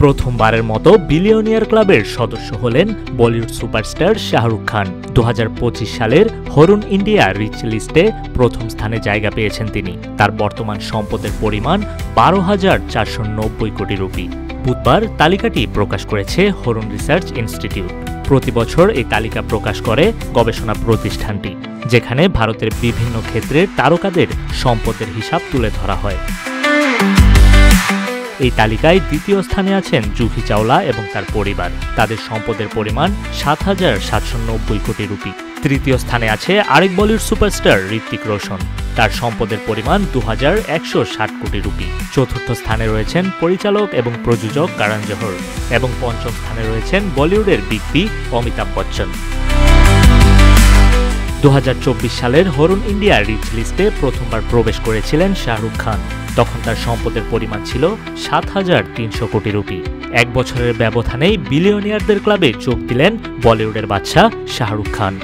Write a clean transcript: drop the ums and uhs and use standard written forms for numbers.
প্রথমবারের মতো বিলিয়নিয়ার ক্লাবের সদস্য হলেন বলিউড সুপারস্টার শাহরুখ খান। 2025 সালের হরুন ইন্ডিয়া রিচ লিস্টে প্রথম স্থানে জায়গা পেয়েছেন তিনি। তার বর্তমান সম্পদের পরিমাণ 12,490 কোটি রুপি। বুধবার তালিকাটি প্রকাশ করেছে হরুন রিসার্চ ইনস্টিটিউট। প্রতি বছর এই তালিকা প্রকাশ করে গবেষণা প্রতিষ্ঠানটি, যেখানে ভারতের বিভিন্ন ক্ষেত্রের তারকাদের সম্পদের হিসাব তুলে ধরা হয়। এই তালিকায় দ্বিতীয় স্থানে আছেন জুহি চাওলা এবং তার পরিবার। তাদের সম্পদের পরিমাণ 7,790 কোটি রুপি। তৃতীয় স্থানে আছে আরেক বলিউড সুপারস্টার ঋত্বিক রোশন। তার সম্পদের পরিমাণ 2,160 কোটি রুপি। চতুর্থ স্থানে রয়েছেন পরিচালক এবং প্রযোজক করণ জোহর এবং পঞ্চম স্থানে রয়েছেন বলিউডের বিগ বি অমিতাভ বচ্চন। 2024 সালের হরুন ইন্ডিয়া রিচ লিস্টে প্রথমবার প্রবেশ করেছিলেন শাহরুখ খান। তখন তার সম্পদের পরিমাণ ছিল 7,300 কোটি রুপি। এক বছরের ব্যবধানেই বিলিয়নিয়ারদের ক্লাবে যোগ দিলেন বলিউডের বাদশা শাহরুখ খান।